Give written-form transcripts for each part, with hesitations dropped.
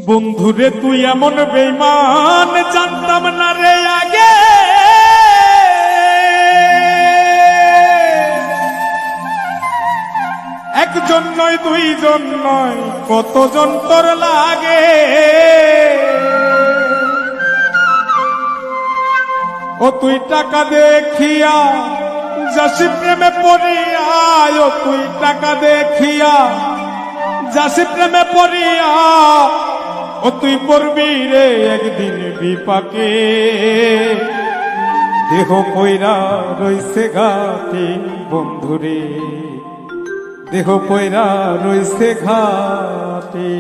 বন্ধুরে তুই এমন বেঈমান জানতাম না রে আগে, একজন নয় দুইজন নয় কতজন তোর লাগে। ও তুই টাকা দেখিয়া যাসি প্রেমে পড়িয়া, ও তুই টাকা দেখিয়া যাসি প্রেমে পড়িয়া, ও তুই পড়বি রে একদিন বিপাকে। দেহ পয়রা রইছে ঘাটে বন্ধুরে, দেহ পয়রা রইছে ঘাটে।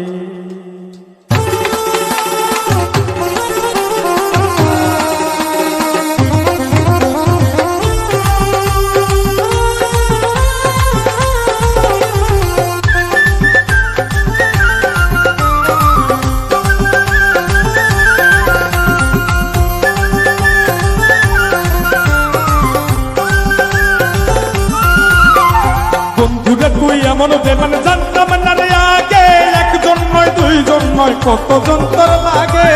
তুই এমন বেমান জানতাম না রে আগে, একজন নয় দুইজন নয় কতজন তোর লাগে।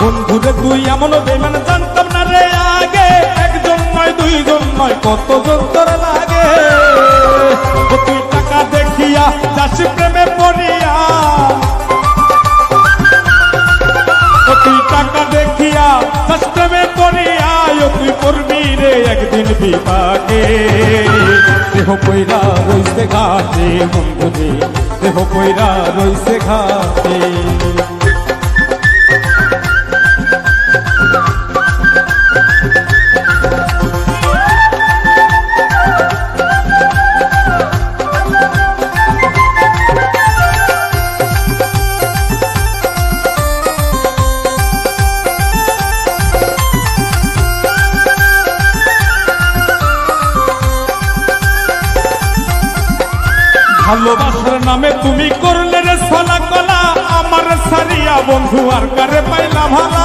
বন্ধুরে তুই এমন বেমান জানতাম না রে আগে, একজন নয় দুইজন নয় কতজন তোর লাগে। ও তুই টাকা দেখিয়া যাসি প্রেমে পড়িয়া, ও তুই টাকা দেখিয়া যাসি প্রেমে পড়িয়া, ও তুই পড়বি রে একদিন বিপাকে। দেহ পয়রা রইছে ঘাটে বন্ধুরে, দেহ পয়রা রইছে ঘাটে। ভালোবাসার নামে তুমি করলে রে ছলা কলা, আমার সারিয়া বন্ধু আর কারে পাইলা ভালা।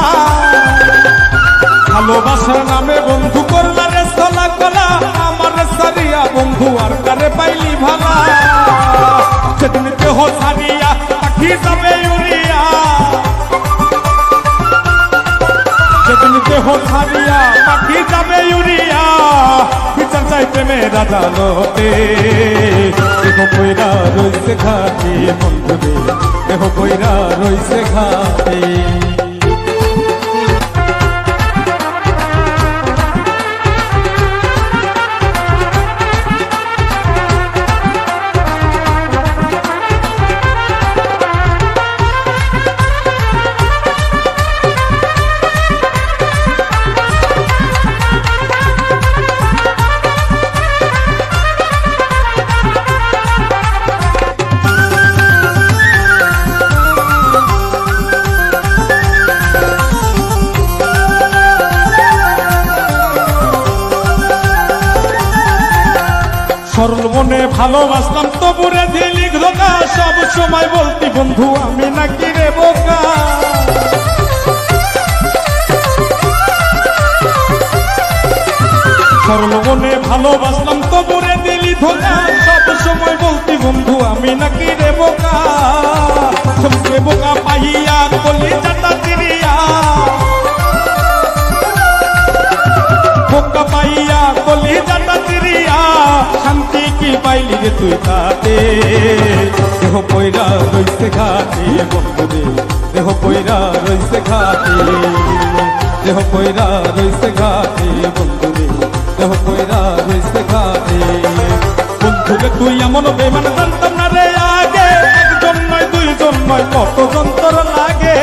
ভালোবাসার নামে বন্ধু করলে রে ছলা কলা, আমার সারিয়া বন্ধু আর কারে পাইলি ভালা। সেদিন দেহ সারিয়া পাখি যাবে উড়িয়া, সেদিন দেহ সারিয়া পাখি যাবে উড়িয়া, বিচার চাই প্রেমের আদালতে। দেহ পয়রা রইছে ঘাটে বন্ধুরে, দেহ পয়রা রইছে ঘাটে। সরল মনে ভালোবাসলাম তবুরে দিলি ধোকা, সব সময় বলতি বন্ধু আমি নাকি রে বোকা। সরল মনে ভালোবাসলাম তবুরে দিলি ধোকা, সব সময় বলতি বন্ধু আমি নাকি রে বোকা। সবকে বোকা পাইয়া কলি চাটা চিরিয়া, বোকা পাইয়া কলি চাটা চিরিয়া, শান্তি কি পাইলি রে তুই তাতে। দেহ পয়রা রইছে ঘাটে বন্ধুরে, দেহ পয়রা রইছে ঘাটে, দেহ পয়রা রইছে ঘাটে বন্ধুরে, দেহ পয়রা রইছে ঘাটে। বন্ধুরে তুই এমন বেমান জানতাম না রে আগে, একজন নয় দুইজন নয় কতজন তোর লাগে।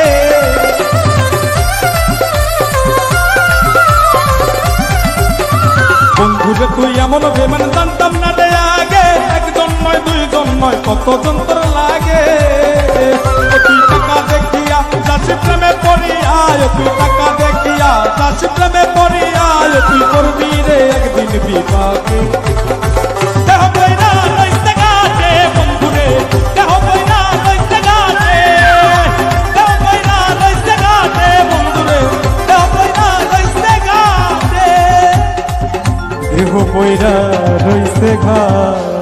বন্ধুরে তুই এমন বেমান জানতাম না রে আগে, একজন নয় দুইজন নয় কতজন তোর লাগে। তুই টাকা দেখিয়া যাসি প্রেমে পড়িয়া, তুই টাকা দেখিয়া যাসি প্রেমে পড়িয়া, তুই করবি রে একদিন বিপাকে। দেহ পয়রা রইছে ঘাটে বন্ধুরে, দেহ পয়রা রইছে ঘাটে, দেহ পয়রা রইছে ঘাটে বন্ধুরে, দেহ পয়রা রইছে ঘাটে, দেহ পয়রা রইছে ঘাটে।